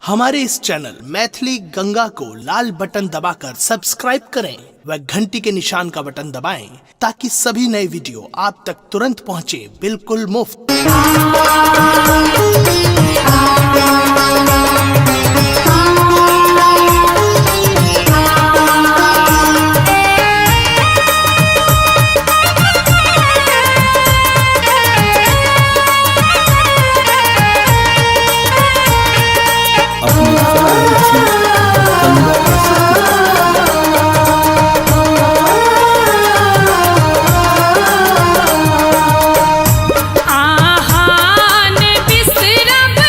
हमारे इस चैनल मैथिली गंगा को लाल बटन दबाकर सब्सक्राइब करें व घंटी के निशान का बटन दबाएं ताकि सभी नए वीडियो आप तक तुरंत पहुंचे बिल्कुल मुफ्त। आहान बिसरब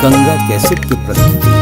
गंगा कैसेट की प्रस्तुति।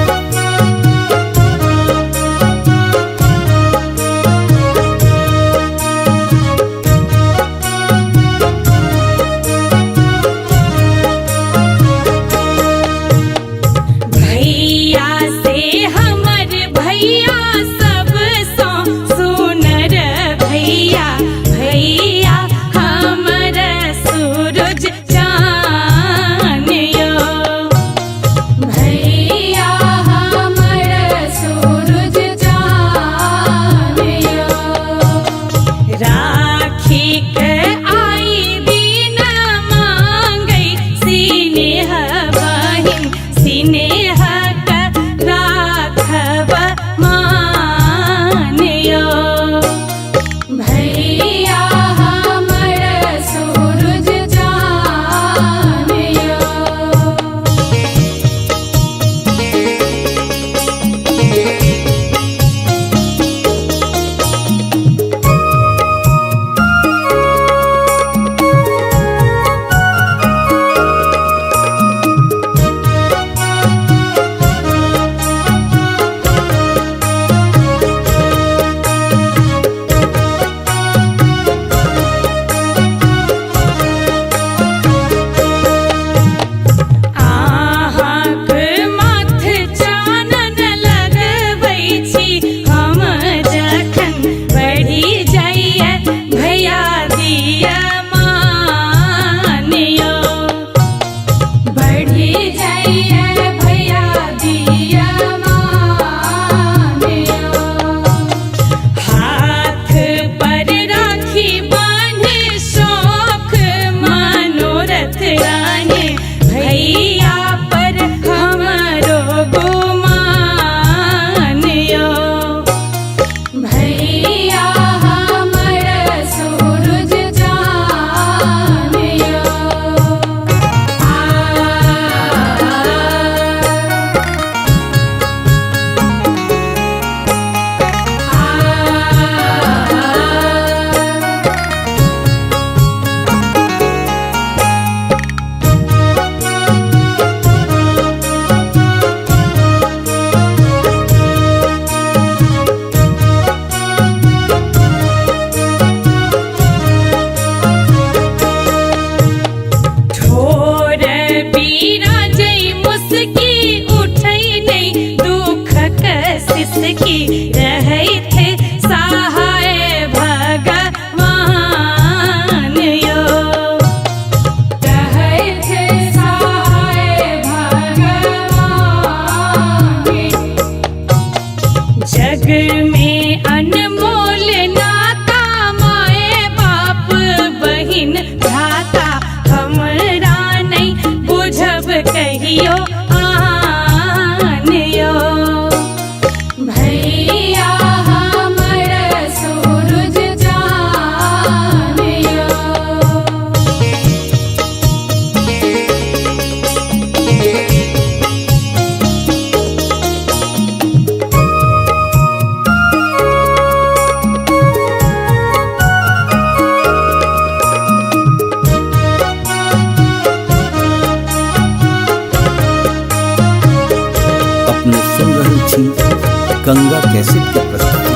गंगा कैसेट की प्रस्तुति।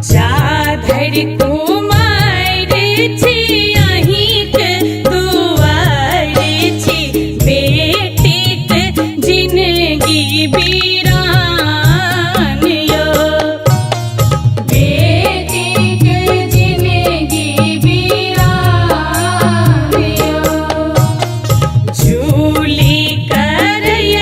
जा धरि कुमार छी अहिंक दुआर छी, बेटीक जिनगी बीरान यो, बेटीक जिनगी बीरान यो, झूली करय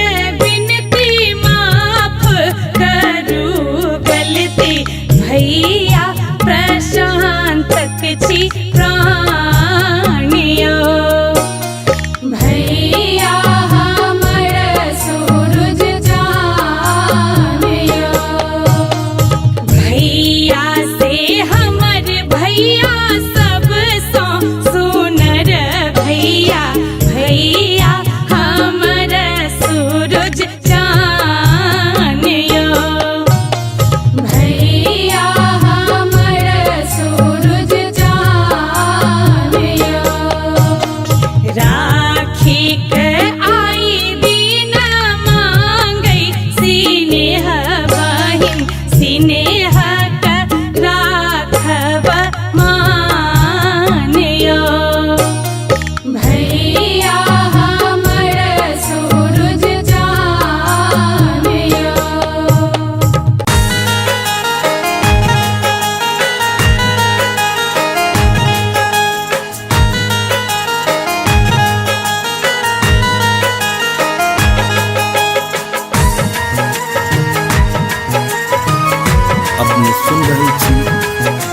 सुन रहे छी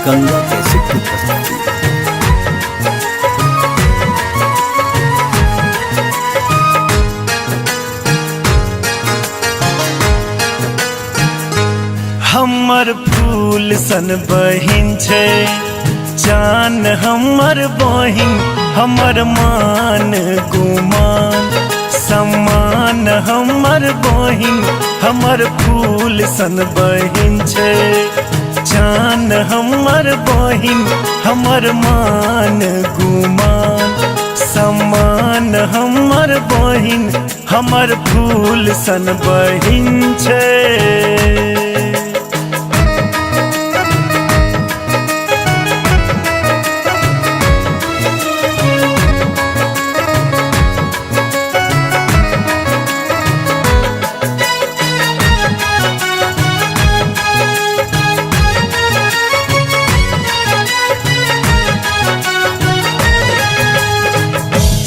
गंगा कैसेट की प्रस्तुति। हमर फूल सन बहिन छे जान हमर बहिन, हमर मान गुमान सम्मान हमर बहिन, हमर फूल सन बहिन छे जान हमर बहिन, हमर मान गुमान सम्मान हमर बहिन, हमर फूल सन बहिन छे।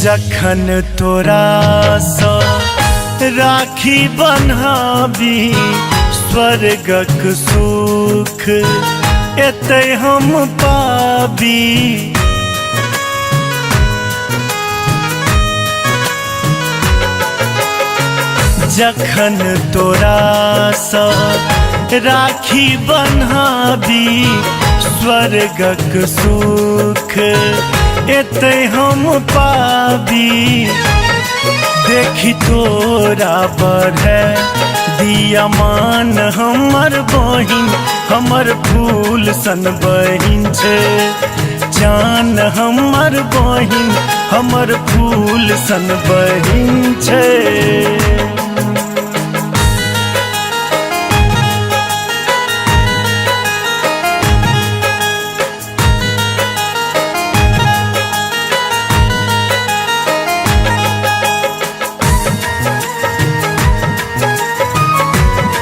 जखन तोरा सा राखी बन्हाबी स्वर्गक सुख एते हम पाबी, जखन तोरा सा राखी बन्हाबी स्वर्गक सुख एते हम पाबी। देखी तोरा बढ़े दिया मान हमर बहिन, हमर फूल सन बहिन छे जान हमर बहिन, हमर फूल सन बहिन छे।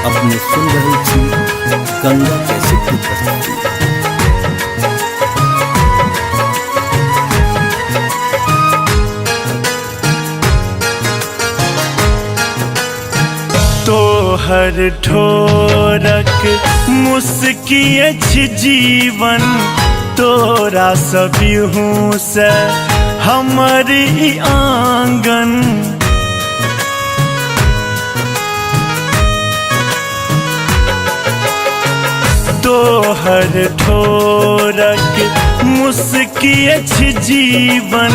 अपने सुन रहे छी गंगा कैसेट की प्रस्तुति। तोहर ठोरक मुस्किए छी जीवन, तोरा सबिहू से हमर ई आंगन, तोहर ठोरक मुस्किए छी जीवन,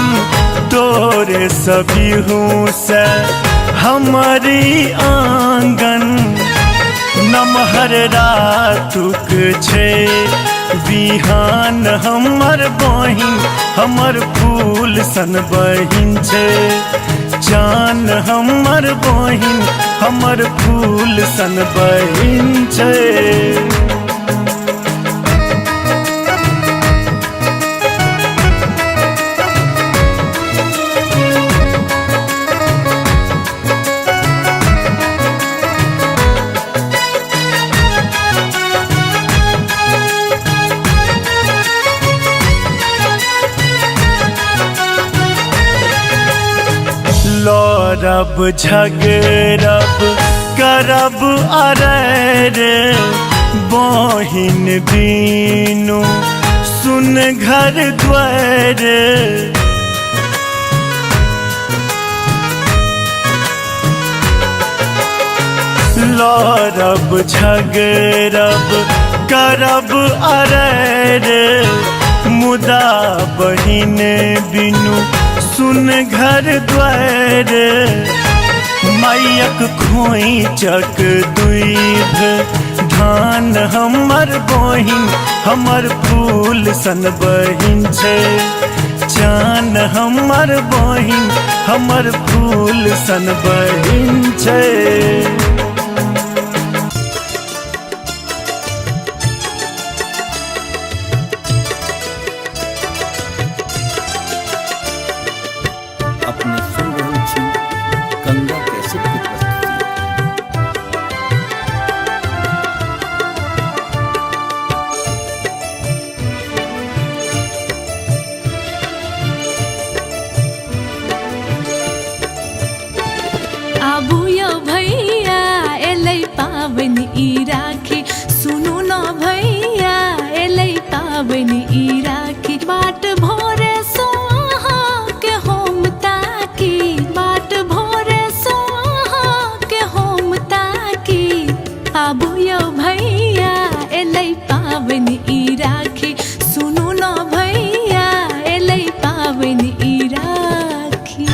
तोरे सबिहू से हमारी आंगन। नमहर रातुक छे बिहान हमर बहिन, हमर फूल सन बहिन छे जान हमर बहिन, हमर फूल सन बहिन छे। लड़ब झगड़ब करब अरैर बहिन बीनू सुन घर द्वार, लड़ब झगड़ब करब अरैर मुदा बहिन बीनू सुन घर द्वार। मायक खोइचक दूध धान हमर बहिन, हमर फूल सन बहिन छे जान हमर बहिन, हमर फूल सन बहिन छे। अपने सुन रहे छी गंगा कैसेट की प्रस्तुति। आबू यो भैया एलै पावन ई राखी, सुनू न भैया आबू यो भैया एलै पाबनि ई राखी सुनू न भैया एलै पाबनि ई राखी।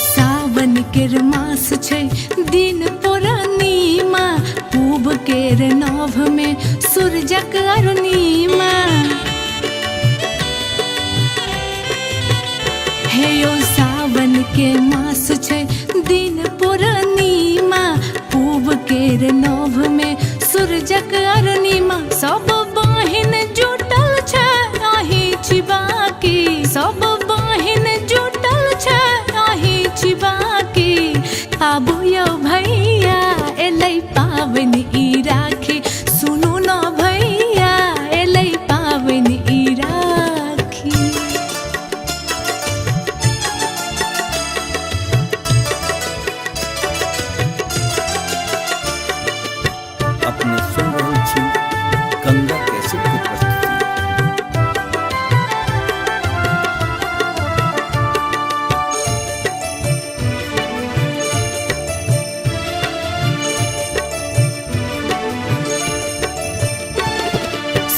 सावन केर मास छै दिन पूर्णिमा पूब केर नभ में सूरजक अरुणिमा। हे यो सावन के मास छै दिन पूर्णिमा पूब केर नभ में सूरजक अरुणिमा। सब बहिन जुटल छै आही छिबाकी सब बहिन जुटल छै आही छिबाकी। आबू यो भैया एलै पाबनि ई राखी सुनू न भैया एलै पाबनि ई राखी। अपने सुन रहल छी गंगा कैसेट की प्रस्तुति।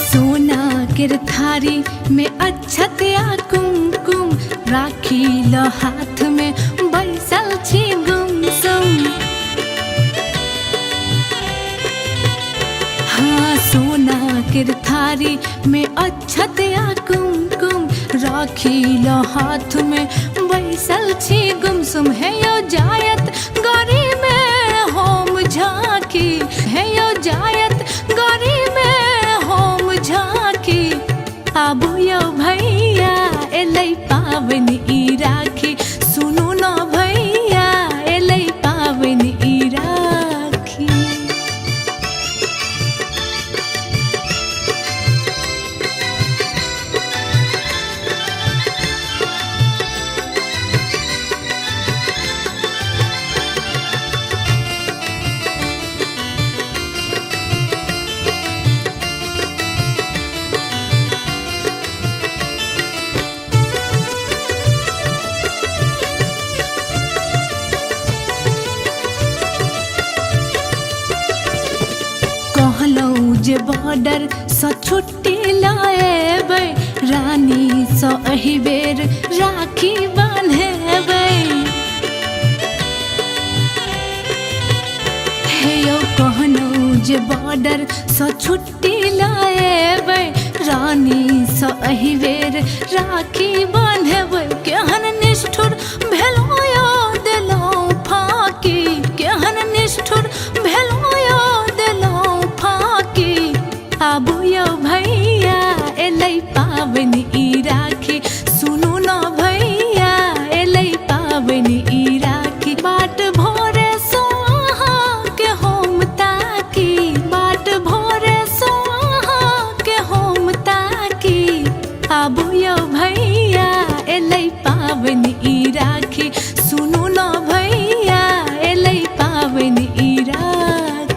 सोना केर थारी में अक्षत या कुमकुम राखी ल हाथ में बैसल छी गुमसुम। हाँ सोना केर थारी में अक्षत या कुमकुम राखी ल हाथ में बैसल छी गुमसुम। है यो जायत गरी में होम झांकी है यो जायत गरी में होम झांकी। आबू यो भैया एलै पाबनि ई राखी सुनू न भैया एलै पाबनि ई राखी। कहलौं जे बॉर्डर सँ छुट्टी लाएबै रानी सँ एहि बेर राखी बान्हेबै। हे यौ कहलौं जे बॉर्डर सँ छुट्टी लाएबै रानी सँ एहि बेर राखी बान्हेबै। केहन निष्ठुर भेलौं यौ देलौं फाँकी केहन निष्ठुर भेलौं यौ देलौं फाँकी। आबू यो भैया एलै पाबनि ई राखी सुनू न भैया एलै पाबनि ई राखी। बाट भोरे सो अहाँ के होम ताकी बाट भोरे सो अहाँ के होम ताकी। आबू यो भैया एलै पाबनि ई राखी सुनू न भैया एलै पाबनि ई राखी।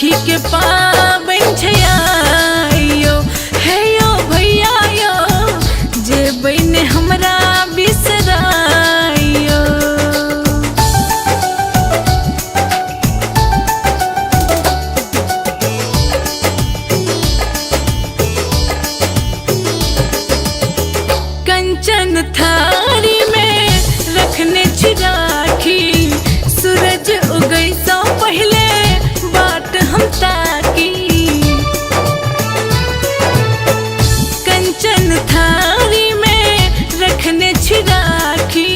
राखी के पाबन छयो हे यो भैया यो जे बहन हमरा बिसरायो। कंचन थारी में रखने छी राखी, सूरज उगई सो पहले बाट हम ताकी। कंचन थारी में रखने छी राखी,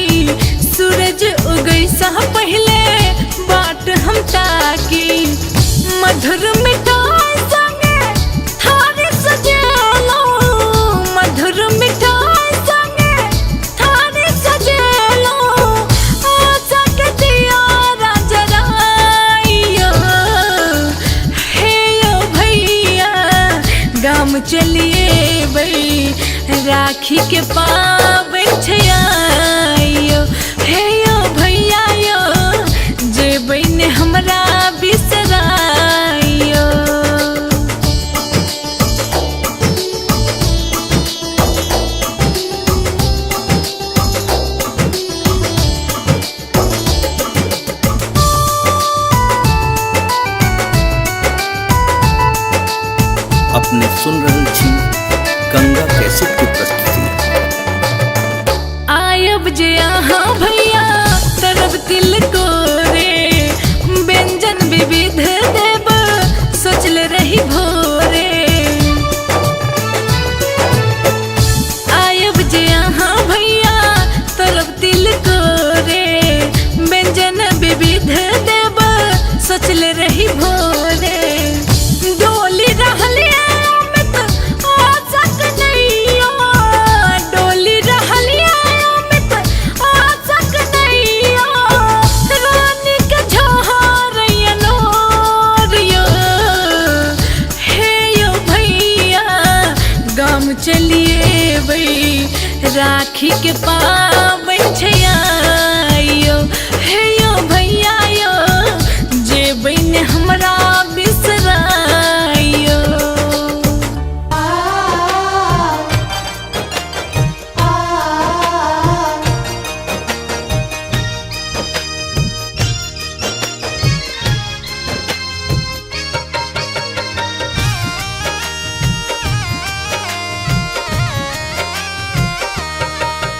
सूरज उगई सो पहले बाट हम ताकी। मधुर मिठाई संगे थारी सजेलो, मधुर मिठाई संगे थारी सजेलो, आशा के दिया जराइयो हे यो भैया गाम चलिए बई राखी के पाबन छयो हे यो भैया यो जे बहन हमरा बिसरायो। अपने सुन रहल छी गंगा कैसेट की प्रस्तुति। आयब जे अहाँ भैया तरब तिल को रे, व्यंजन विविध देव सोचल रही भोरे। आयब जे अहाँ भैया तरब तिल को रे, व्यंजन विविध देव सोचल रही भोरे। डोली रहलिया अमित आसक नैया, डोली रहलिया अमित आसक नैया, रानी के झोहरैया नोरियो हे यो भैया गाम चलिए बई राखी के पाबन छयो हे यो भैया यो जे बहन हमरा बिसरायो।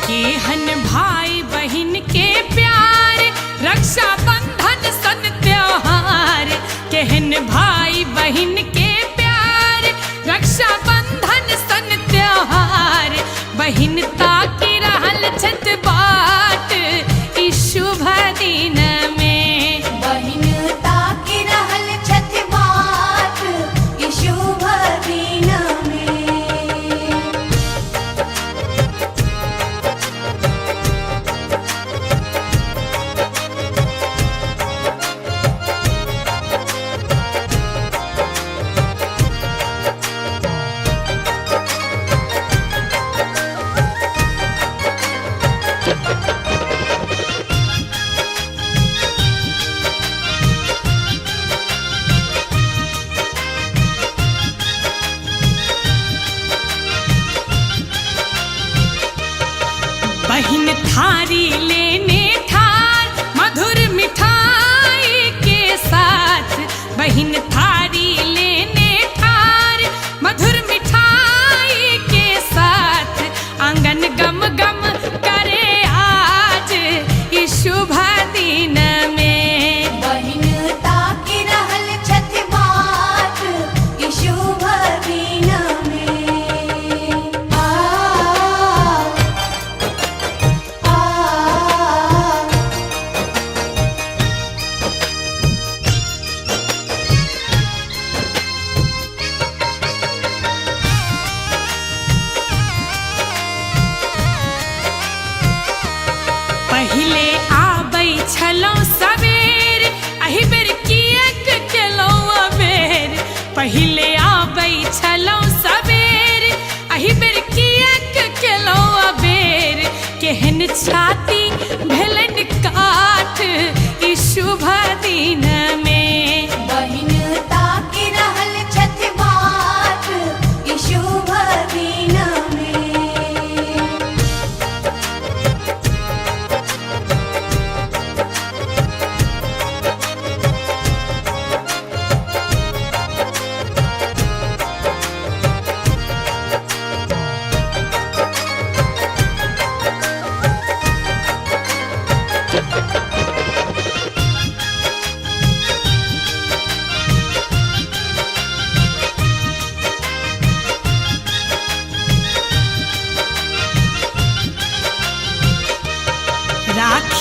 केहन भाई बहन के प्यार, रक्षा बंधन सन त्योहार। केहन भाई बहन के प्यार, रक्षा बंधन सन त्योहार। बहन ताकि रहल छत बाट ई शुभ दिन में, बहिन ताकि रहल छथि बाट ई शुभ दिन में। बहन थारी लेने ठार मधुर मिठाई के साथ, बहन थारी लेने ठार मधुर मिठाई के साथ। आंगन गम गम करे आज इस शुभ दिन में, बहिन ताकि रहल छथि बाट ई शुभ दिन में। पहिले आबै छलौं सबेर, अहि बेर किएक केलौं अबेर। पहिले आबै छलौं सबेर, अहि बेर किएक केलौं अबेर। केहन छाती भेलन काठ ई शुभ दिन में, बहिन ताकि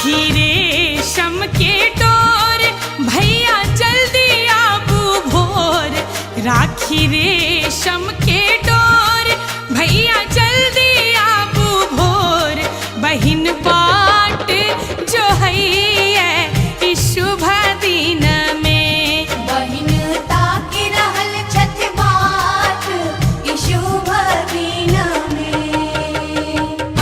राखी रेशम के डोर भैया जल्दी आबू भोर, राखी रेशम के डोर भैया जल्दी आबू भोर, बहिन बाट जो है इस शुभ दिन में। बहिन ताकि रहल छठ बाट ई शुभ दिन में। आ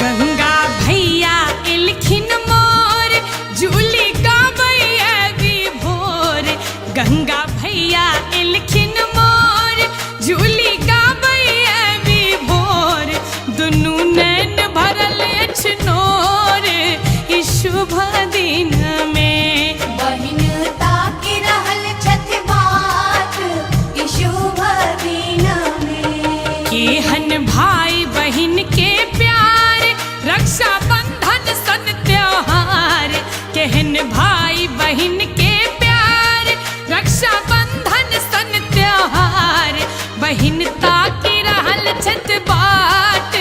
गंगा भैया इलखिन मोर जूली गाबैया भी भोर, गंगा भैया इलखिन मोर जूली गाबैया भी भोर, दुनू नैन भरल अछि नोर इस शुभ दिन में। बहिन ताकि रहल छठ बाट ई शुभ दिन में। केहन भाई बहिन के प्यार रक्षा बंधन सन त्योहार, केहन भाई बहिन के प्यार रक्षा बंधन सन त्योहार, बहिन ताकि रहल छठ बाट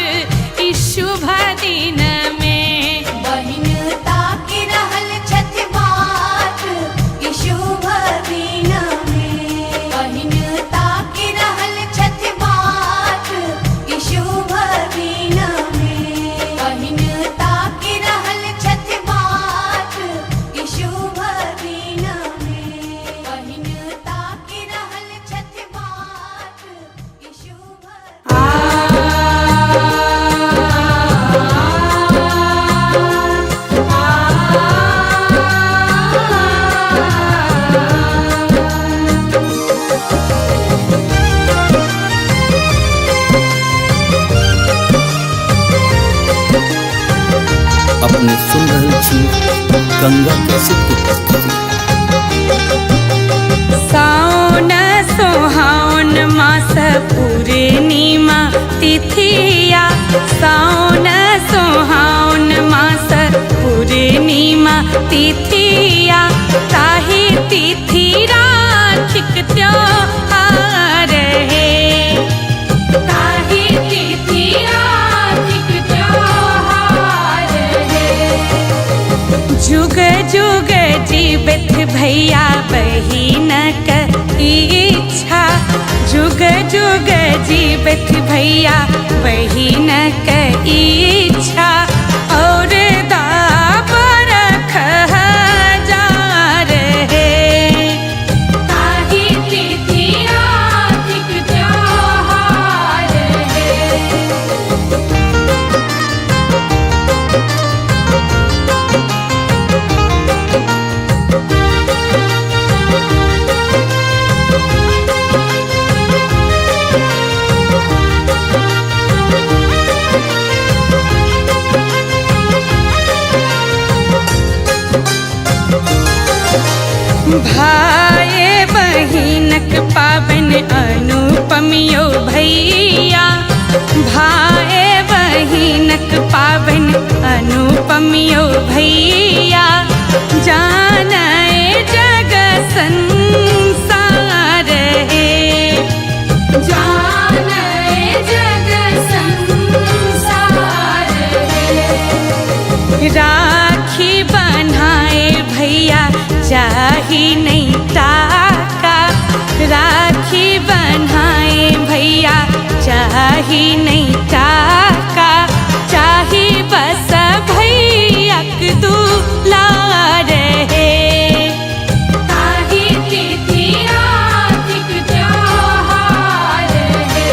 ई शुभ दिन में। बहिन ताकि रहल छठ बाट ई शुभ दिन में। बहिन ताकि रहल छठ बाट ई शुभ दिन में। बहिन ताकि रहल छठ बाट ई शुभ दिन में। बहिन ताकि रहल छठ बाट ई शुभ अपने सुन रहल छी गंगा कैसेट की प्रस्तुति। सावन सोहावन मास पूर्णिमा तिथिया, सावन सोहावन मास पूर्णिमा तिथिया, ताहि तिथि राखिक त्योहार है, ताहि तिथि राखिक त्योहार है। जुग जुग जीवित भैया बहिनक इच्छा, जुग जुग जीवित भैया बहिनक इच्छा, और दाबर हजार है, ताहि तिथि राखिक त्योहार है। भाई बहिनक पावन अनुपमियो भैया, भाई बहिनक पावन अनुपमियो भैया, जाने जग संसार है, जाने जग संसार है। राखी बन्हाए भैया चाही नहीं टाका, राखी बन्हाए भैया चाही नहीं टाका, चाही बस भैया दुलार है, ताहि तिथि राखिक त्योहार है।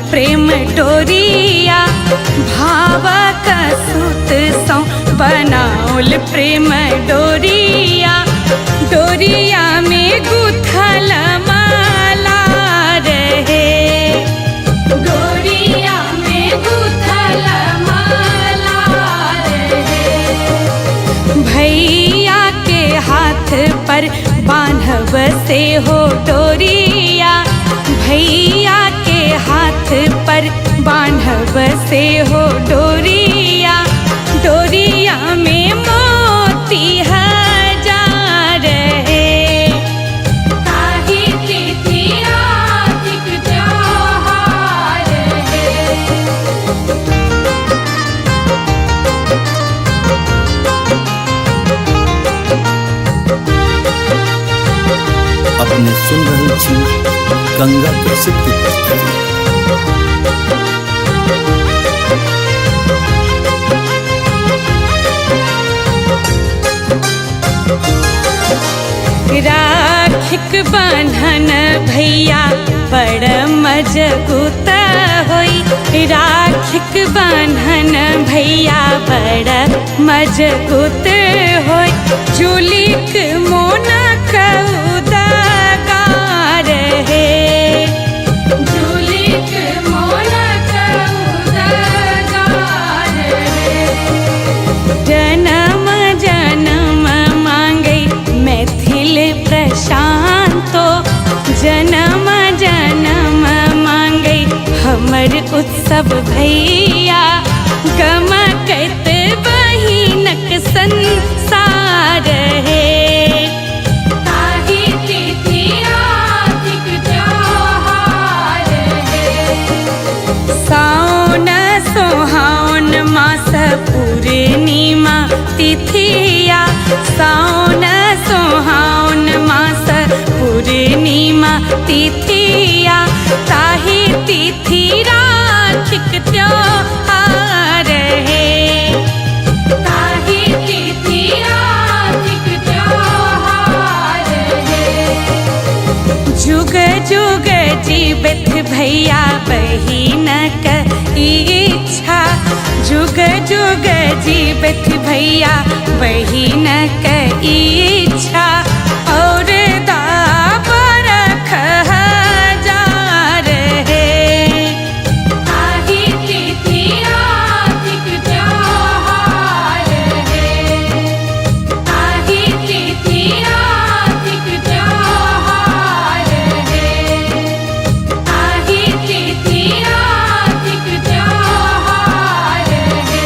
प्रेम डोरिया भावक सुत सौ बनाउल प्रेम डोरिया डोरिया में गुथल माला रहे डोरिया में गुथल माला रहे भैया के हाथ पर बांधव से हो डोरिया भैया के हाथ पर बांधव से हो डोरिया डोरिया में मोती हजार है ताही तिथि आर्थिक त्योहार है। अपने सुन रहे छी गंगा कैसेट की प्रस्तुति। राखिक बंधन भैया बड़ मजबूत होई राखिक बंधन भैया बड़ मजबूत होई जुलिक मोना कउदागार है जुलिक मोना कउदागार है जन्म जन्म मांगे मैथिल प्रशांतो जन्म जन्म मांगे हमर उत्सव भैया गमकत बहिनक संसार है ताही तिथि आर्थिक त्योहार है सावन सोहावन मास पूर्णिमा तिथिया सावन सोहावन मास पूर्णिमा तिथिया ताही तिथि राखिक त्योहार है ताही तिथि राखिक त्योहार है जुग जुग जीवित भैया बहिनक इच्छा जुग जुग जीवित भैया बहिनक इच्छा और दाबरख हजार है ताही तिथि आर्थिक त्योहार है ताही तिथि आर्थिक त्योहार है ताही तिथि आर्थिक त्योहार है।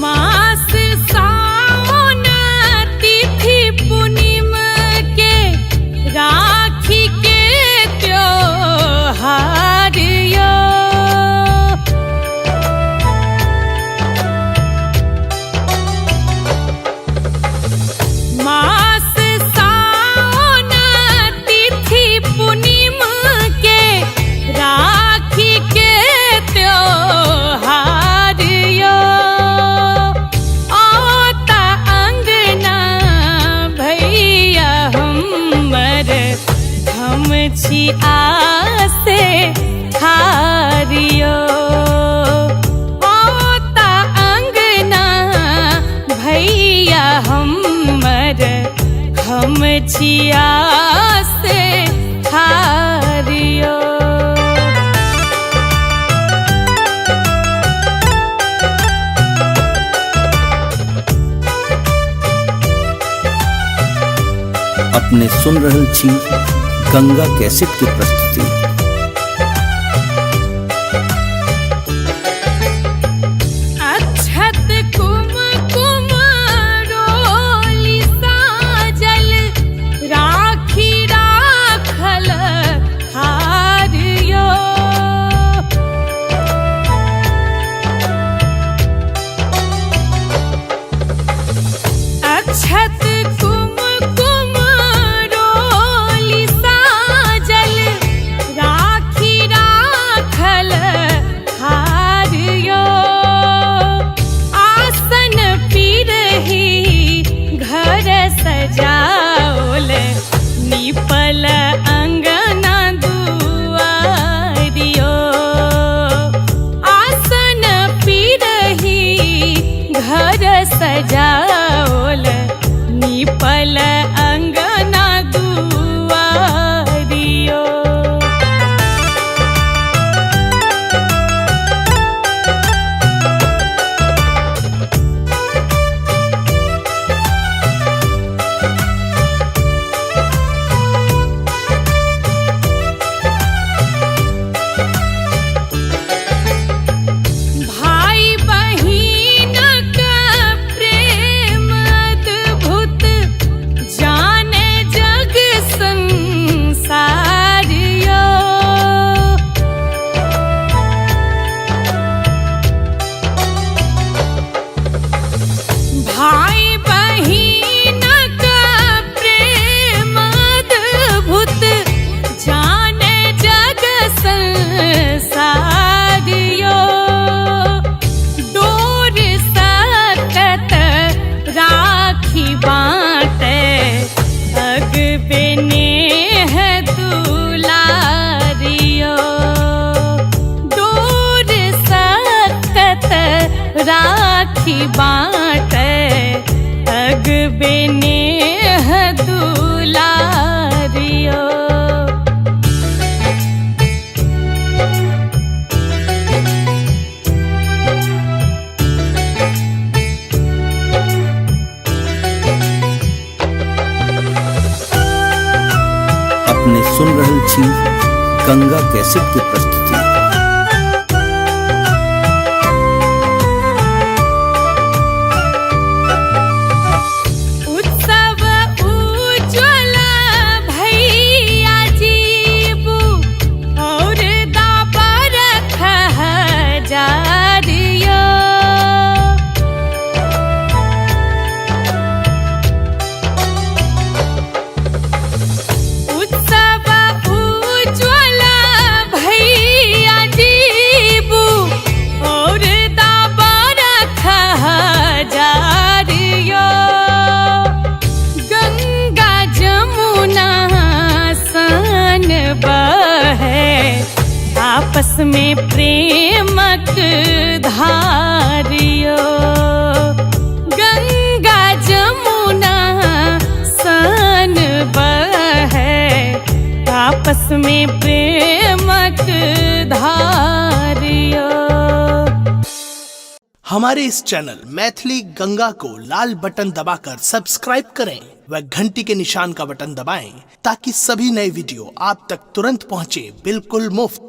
मास सावन तिथि पूर्णिमा के राखी के त्योहार यो मास सावन तिथि पूर्णिमा के राखी के त्योहार यो आता अंगना भैया हमर हम छी आसे हारियो आता अंगना भैया हमर हम छी आसे हारियो अपने सुन रहे छी गंगा कैसेट की प्रस्तुति। अक्षत कुमकुम रोली साजल राखी राखल हारियो राखी बाटे अगबे नेह दुलारियो। अपने सुन रहल छी गंगा कैसेट की प्रस्तुति। उत्सव उज्ज्वल भैया जीबू और दाबर खहजारियो। उत्सव उज्ज्वल भैया जीबू और दाबर खहजारियो। गंगा जमुना सन बहे आपस में प्रेमक धारियो। गंगा जमुना सन बहे आपस में प्रेमक धारियो। हमारे इस चैनल मैथिली गंगा को लाल बटन दबाकर सब्सक्राइब करें व घंटी के निशान का बटन दबाएं ताकि सभी नए वीडियो आप तक तुरंत पहुंचे बिल्कुल मुफ्त।